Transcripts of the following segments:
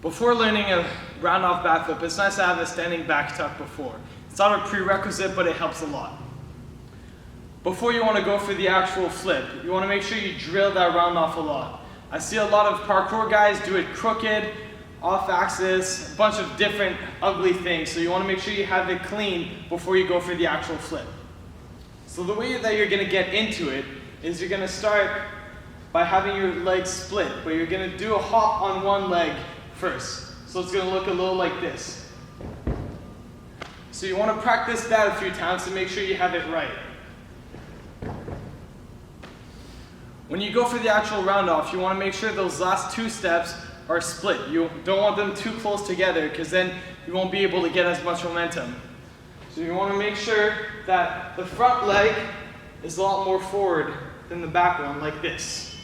Before learning a round-off backflip, it's nice to have a standing back tuck before. It's not a prerequisite, but it helps a lot. Before you want to go for the actual flip, you want to make sure you drill that round off a lot. I see a lot of parkour guys do it crooked, off axis, a bunch of different ugly things. So you want to make sure you have it clean before you go for the actual flip. So the way that you're going to get into it is you're going to start by having your legs split, but you're going to do a hop on one leg first. So it's going to look a little like this. So you want to practice that a few times to make sure you have it right. When you go for the actual round off, you want to make sure those last two steps are split. You don't want them too close together because then you won't be able to get as much momentum. So you want to make sure that the front leg is a lot more forward than the back one, like this.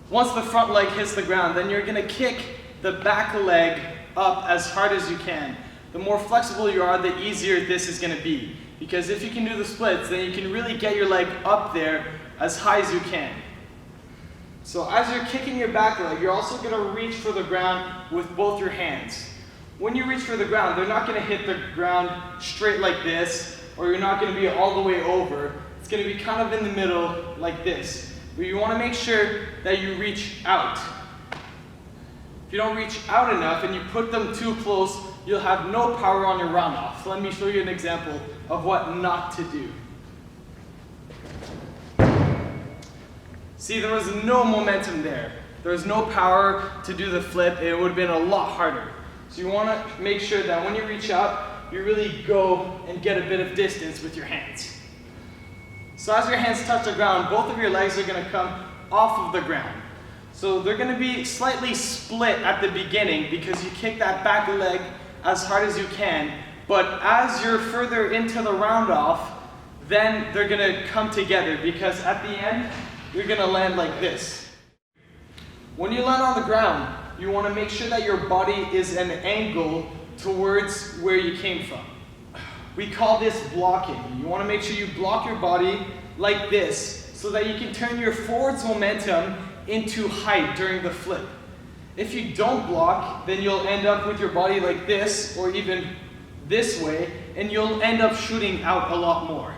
Once the front leg hits the ground, then you're going to kick the back leg up as hard as you can. The more flexible you are, the easier this is going to be. Because if you can do the splits, then you can really get your leg up there as high as you can. So as you're kicking your back leg, you're also going to reach for the ground with both your hands. When you reach for the ground, they're not going to hit the ground straight like this, or you're not going to be all the way over. It's going to be kind of in the middle like this. But you want to make sure that you reach out. If you don't reach out enough and you put them too close, you'll have no power on your round off. So let me show you an example of what not to do. See, there was no momentum there. There was no power to do the flip. It would have been a lot harder. So you want to make sure that when you reach out, you really go and get a bit of distance with your hands. So as your hands touch the ground, both of your legs are going to come off of the ground. So they're going to be slightly split at the beginning because you kick that back leg as hard as you can. But as you're further into the round off, then they're going to come together because at the end, you're going to land like this. When you land on the ground, you want to make sure that your body is an angle towards where you came from. We call this blocking. You want to make sure you block your body like this so that you can turn your forwards momentum into height during the flip. If you don't block, then you'll end up with your body like this or even this way, and you'll end up shooting out a lot more.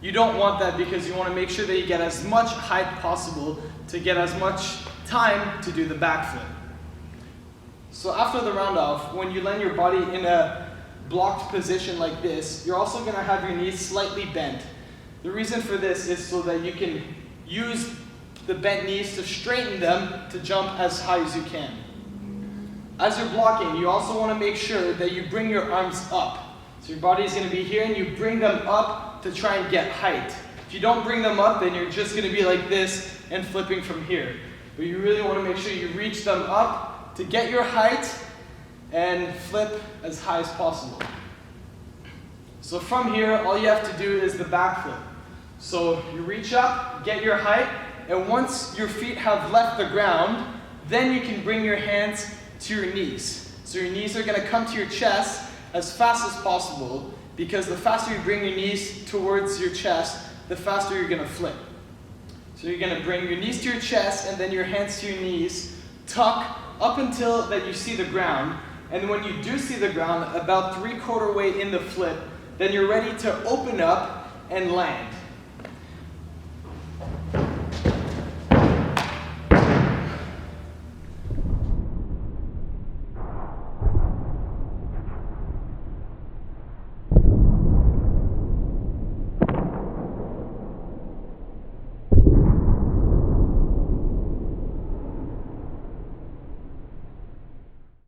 You don't want that because you want to make sure that you get as much height possible to get as much time to do the backflip. So after the round off, when you land your body in a blocked position like this, you're also going to have your knees slightly bent. The reason for this is so that you can use the bent knees to straighten them to jump as high as you can. As you're blocking, you also want to make sure that you bring your arms up. So your body is going to be here and you bring them up to try and get height. If you don't bring them up, then you're just going to be like this and flipping from here. But you really want to make sure you reach them up to get your height and flip as high as possible. So from here, all you have to do is the backflip. So you reach up, get your height, and once your feet have left the ground, then you can bring your hands to your knees. So your knees are going to come to your chest as fast as possible, because the faster you bring your knees towards your chest, the faster you're going to flip. So you're going to bring your knees to your chest and then your hands to your knees, tuck up until that you see the ground, and when you do see the ground, about 3/4 way in the flip, then you're ready to open up and land.